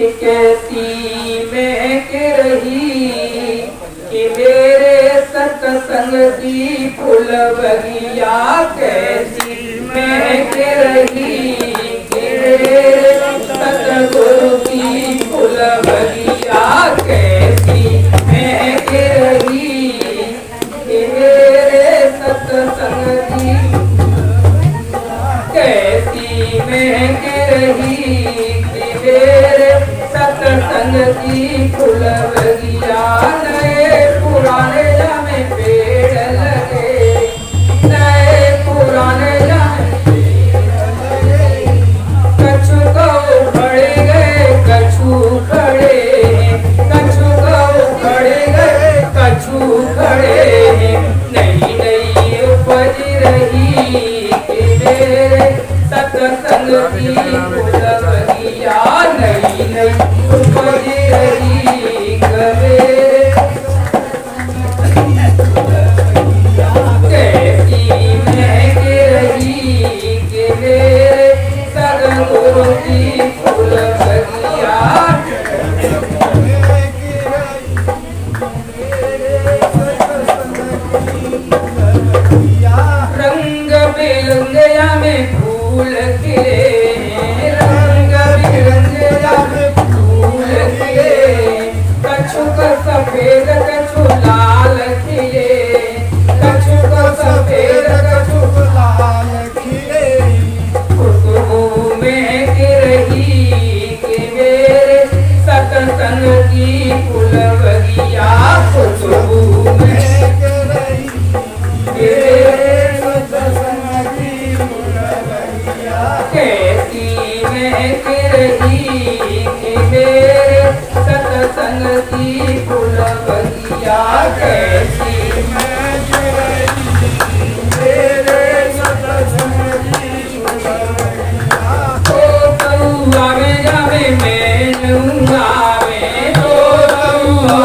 कि कैसी महक रही कि मेरे सत्संग की फुलवरिया, कैसी महक रही कि मेरे सतगुरु की फुलवरिया, कैसी महक रही कि मेरे सत्संग की, कैसी महक रही कि मेरे सत्संग की फुलवरिया। नए पुराने जामे पेड़ लगे, नए पुराने जामे कछु गौ खड़े गए, कछु खड़े हैं, कछु गौ खड़े गए, कछु खड़े हैं। नई नई उपज रही कि मेरे सत्संग की फुलवरिया, नई नई उपज रही कबे, कैसी महक रही कि मेरे सतगुरु की फुलवरिया। रंग बिरंगिया में फूल खिले, रंग बिरंगिया में फूल खिले, कछु का सफेद कछु लाल खिले, कछु का सफेद कछु लाल खिले। खुशबू महक रही कि मेरे सत्संग की फुलवरिया, खुशबू महक रही कैसी महक रही कि मेरे सत्संग की फुलवरिया, कैसी महक रही मेरे सत्संग की फुलवरिया। ओ कौआ में जावे मैं आवे, ओ कौआ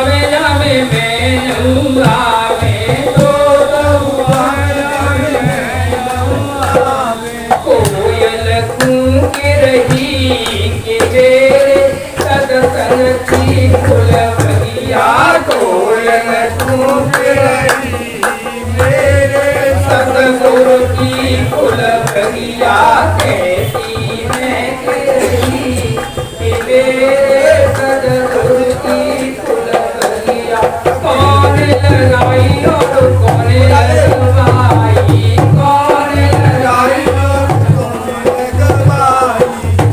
में जावे मैं आवे, कोयल कूक रही कि मेरे सत्संग की फुलवरिया, कोयल कूक रही मेरे सतगुरु की फुलवरिया, कैसी महक रही कि मेरे सतगुरु की फुलवरिया। कौन लगाई और कौन लगवाई, कौन लगाई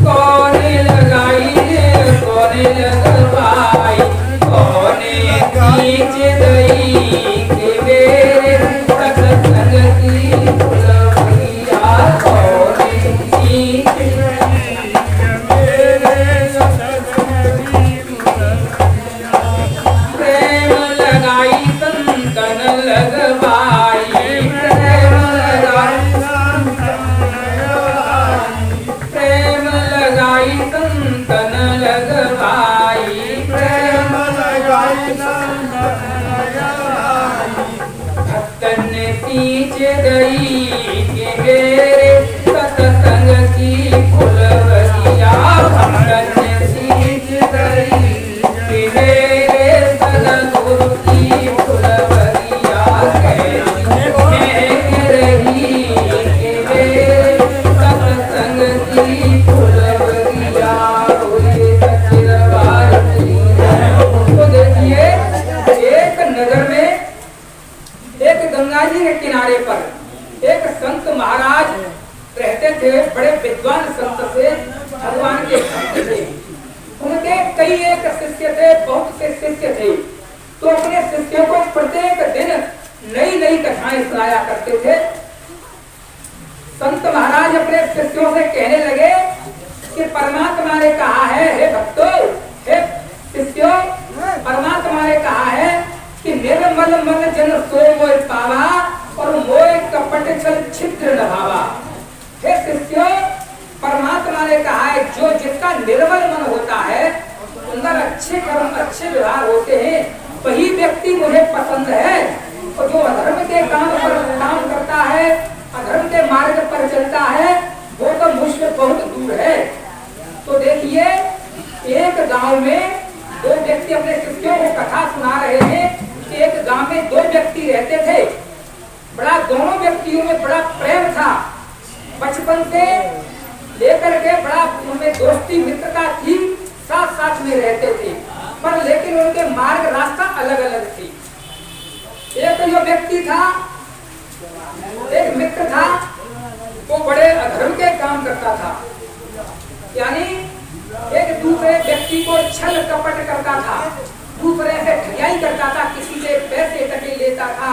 कौन लगाई रे, कौन लगवाई, कौन खींच गई कि मेरे सत्संग की फुलवरिया, कौन खींच गई कि मेरे सत्संग की फुलवरिया। प्रेम लगाई संतन लगवाई, प्रेम लगाई प्रेम लगाई संतन लगवाई, प्रेम लगाई संतन लगवाई। भक्तन सींच गई कि मेरे सत्संग की फुलवरिया, भक्तन सींच गई कि मेरे सतगुरु की फुलवरिया, कैसी महक रही कि मेरे सत्संग की फुलवरिया। तो देखिए, एक नगर में एक गंगा जी के किनारे पर एक संत महाराज रहते थे। बड़े विद्वान संत थे, भगवान के भक्त थे। उनके कई एक शिष्य थे, बहुत से शिष्य थे। तो अपने शिष्यों को प्रत्येक दिन नई नई कथाएं सुनाया करते थे। संत महाराज अपने शिष्यों से कहने लगे कि परमात्मा ने कहा है, हे भक्तों, हे शिष्यों, परमात्मा ने कहा है कि निर्मल मन जन सो मोह पावा और मोह कपट छल छिद्र न भावा। हे शिष्यों, परमात्मा ने कहा है जो जिसका निर्मल मन होता है, अंदर अच्छे कर्म अच्छे व्यवहार होते हैं, वही व्यक्ति मुझे पसंद है। और जो अधर्म के काम करता है, अधर्म के मार्ग पर चलता है, रहते थे, बड़ा दोनों व्यक्तियों में बड़ा प्रेम था, बचपन से लेकर के बड़ा उनमें दोस्ती मित्रता थी, साथ साथ में रहते थे, पर लेकिन उनके मार्ग रास्ता अलग अलग थे। एक तो जो व्यक्ति था, एक मित्र था, वो बड़े अधर्म के काम करता था, यानी एक दूसरे व्यक्ति को छल कपट करता था, दूसरे से ठगियाई करता था, किसी से पैसे टके लेता था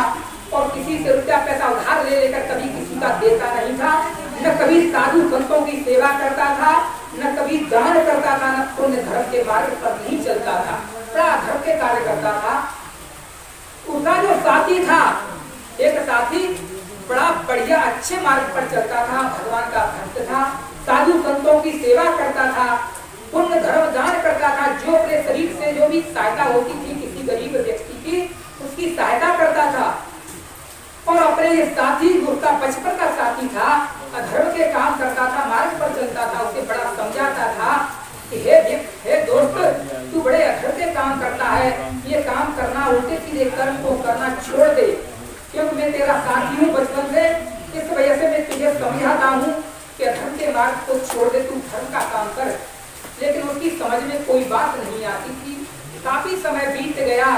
और किसी से रुपया पैसा उधार ले लेकर कभी किसी का देता नहीं था, न कभी साधु संतों की सेवा करता था, न कभी दान करता था, न पुण्य धर्म के मार्ग पर नहीं चलता था, बड़ा धर्म के कार्य करता था। उसका जो साथी था, एक साथी बड़ा बढ़िया अच्छे मार्ग पर चलता था, भगवान का भक्त था, साधु संतों की सेवा करता था, पुण्य धर्म दान करता था, जो अपने शरीर से जो भी सहायता होती थी किसी गरीब व्यक्ति की, उसकी सहायता करता था। और अपने ये साथी, उसका बचपन का साथी था, अधर्म के काम करता था, मार्ग पर चलता था, उसे बड़ा समझाता था कि हे दोस्त, तू बड़े अधर्म के काम करता है, ये काम करना, उल्टे सीधे कर्म को करना छोड़ दे, क्योंकि मैं तेरा साथी हूँ बचपन से, इस वजह से मैं तुझे समझाता हूँ कि अधर्म के मार्ग को छोड़ दे, तू धर्म का काम कर। लेकिन उसकी समझ में कोई बात नहीं आती थी। काफी समय बीत गया,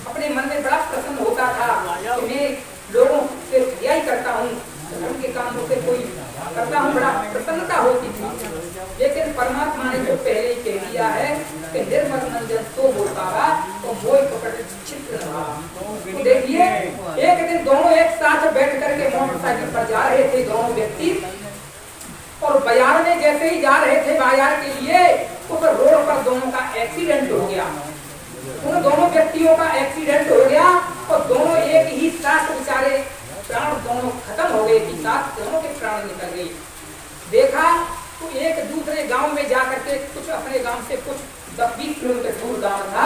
अपने मन में बड़ा प्रसन्न होता था कि मैं लोगों से यही करता हूँ, धर्म के काम से कोई करता हूँ, बड़ा प्रसन्नता होती थी। लेकिन परमात्मा ने जो पहले ही कह दिया है कि निर्मल मंजन तो बोल पावा तो मोह पकड़ चित्र तो देखिए, एक दिन दोनों एक साथ बैठ करके मोटरसाइकिल पर जा रहे थे दोनों व्यक्ति, और बाजार में जैसे ही जा रहे थे बाजार के लिए, उस रोड पर दोनों का एक्सीडेंट हो गया। उन दोनों व्यक्तियों का एक्सीडेंट हो गया और दोनों एक ही साथ बेचारे प्राण दोनों खत्म हो गए, कि साथ दोनों के प्राण निकल गए। देखा तो एक दूसरे गांव में जाकर के, कुछ अपने गांव से कुछ 10-20 किलोमीटर दूर गांव था,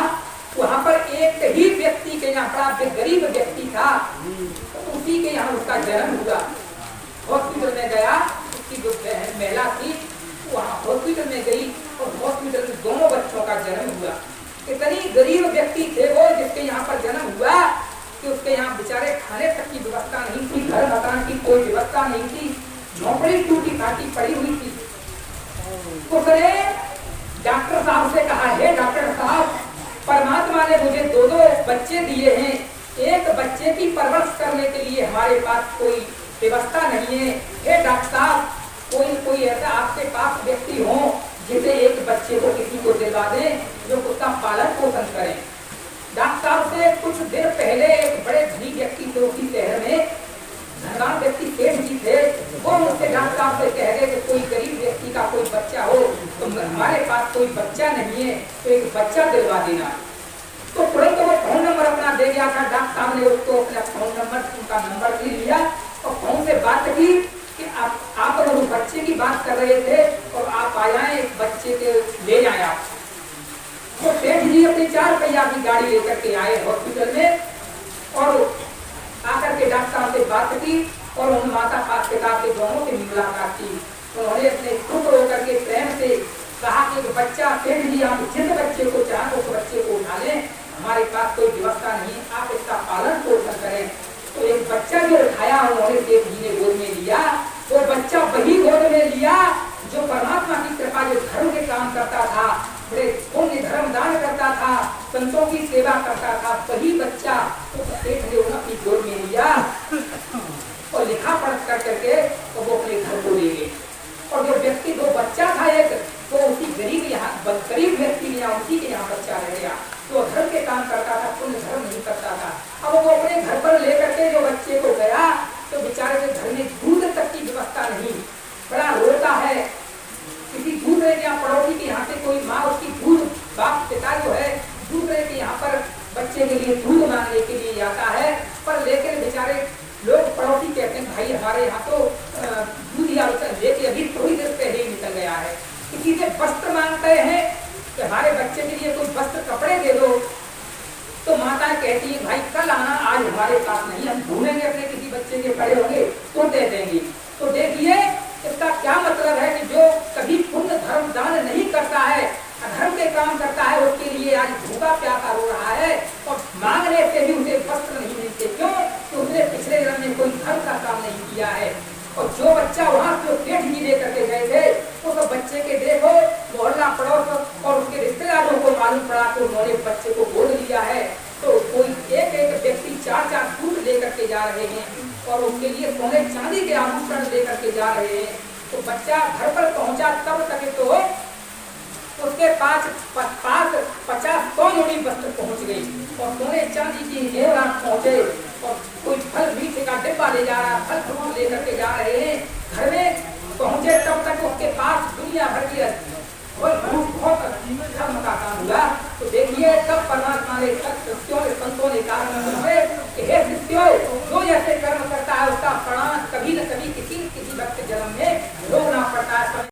वहां पर एक ही व्यक्ति के यहाँ, बड़ा गरीब व्यक्ति था, तो उसी के यहाँ उसका जन्म हुआ। हॉस्पिटल में गया, उसकी जो महिला थी वहाँ हॉस्पिटल में गई और हॉस्पिटल में दोनों बच्चों का जन्म हुआ। इतनी गरीब व्यक्ति थे वो, जिसके यहाँ पर जन्म हुआ कि उसके यहाँ बेचारे खाने तक की व्यवस्था नहीं थी, घर मकान की कोई व्यवस्था नहीं थी, झोंपड़ी टूटी फाटी पड़ी हुई थी। उसने डॉक्टर साहब से कहा, हे डॉक्टर साहब, परमात्मा ने मुझे 2 बच्चे दिए हैं, एक बच्चे की परवरिश करने के लिए हमारे पास कोई व्यवस्था नहीं है। हे डॉक्टर साहब, कोई ऐसा आपके पास व्यक्ति हो जिसे एक बच्चे को किसी को दिलवा दें, जो उसका पालन पोषण करें। डॉक्टर साहब से कुछ देर पहले एक बड़े धनी व्यक्ति थे उसी शहर में, धनवान व्यक्ति सेठ जी थे, वो मुझसे डॉक्टर साहब से कह रहे कि कोई गरीब व्यक्ति का कोई बच्चा हो, तो हमारे पास कोई बच्चा नहीं है, तो एक बच्चा दिलवा देना। तो तुरंत वो फोन नंबर अपना दे गया था। डॉक्टर साहब ने उसको अपना फोन नंबर, उनका नंबर ले लिया और फोन से बात की कि आप लोग उस बच्चे की बात कर रहे थे और आप आ जाए, इस बच्चे के ले जाए आप। तो सेठ जी अपनी 4 पहिया की गाड़ी लेकर के आए हॉस्पिटल में और आकर के डॉक्टर साहब से बात की और उन माता पिता के दोनों से मुलाकात की। उन्होंने अपने खुद होकर के प्रेम से कहा कि बच्चा, सेठ जी आप जिस बच्चे को चाहें उस बच्चे को उठा लें, हमारे पास कोई व्यवस्था नहीं, आप इसका पालन पोषण करें। तो एक बच्चा जो उठाया उन्होंने, सेठ जी ने गोद में लिया, वो बच्चा वही गोद में लिया जो परमात्मा की कृपा, जो धर्म के काम करता था, बड़े पुण्य धर्म दान करता था, संतों की सेवा करता था, वही बच्चा तो सेठ ने अपनी गोद में लिया और लिखा पढ़ कर करके तो वो अपने घर को ले गए। और जो व्यक्ति, जो बच्चा था एक, वो उसी गरीब व्यक्ति के यहाँ, उसी के यहाँ बच्चा रह गया, तो धर्म के काम करता था, पुण्य धर्म नहीं करता था। अब वो अपने घर पर लेकर के जो बच्चे को गया, तो बेचारे के घर में दूध तक की व्यवस्था नहीं, बड़ा रोता है। किसी दूसरे के यहाँ, पड़ोसी के यहाँ से कोई माँ उसकी दूध, बाप पिता जो है दूसरे के यहाँ पर बच्चे के लिए दूध मांगने के लिए आता है, पर लेकर बेचारे लोग पड़ोसी कहते हैं, भाई हमारे यहाँ तो दूध या लेके अभी थोड़ी देर पहले ही निकल गया है। किसी से वस्त्र मांगते हैं कि हमारे बच्चे के लिए कोई वस्त्र कपड़े दे दो, तो माता कहती है भाई कल आना, आज हमारे पास नहीं, हम ढूंढेंगे अपने किसी बच्चे के पड़े होंगे तो दे देंगे। तो देखिए इसका क्या मतलब है कि जो कभी पुण्य धर्म दान नहीं करता है, अधर्म के काम करता है, उसके लिए आज भूखा प्यासा रो रहा है और मांगने से भी उसे वस्त्र नहीं मिलते। क्यों? जो बच्चा वहाँ से पेट ही लेकर के गए थे उस बच्चे के देखो मोहल्ला पड़ोस और उसके रिश्तेदारों को मालूम पड़ा कि उन्होंने बच्चे को गोद लिया है। तो कोई एक एक व्यक्ति 4-4 सूट लेकर के जा रहे हैं और उसके लिए सोने चांदी के आभूषण लेकर के जा रहे हैं। तो बच्चा घर पर पहुंचा तब तक तो उसके पास 50-100 जोड़ी वस्त्र पहुंच गई और सोने चांदी की जेवरात पहुंचे और कोई फल मीठे का डिब्बा ले जा रहा, फल फ्रूट लेकर के जा रहे हैं। घर में पहुंचे तब तक उसके पास दुनिया भर की बहुत धर्म का काम हुआ। तो देखिए तब परमात्मा ने शिष्यों ने संतों ने कहा कि हे शिष्यों, जो ऐसे कर्म करता है उसका परिणाम कभी न कभी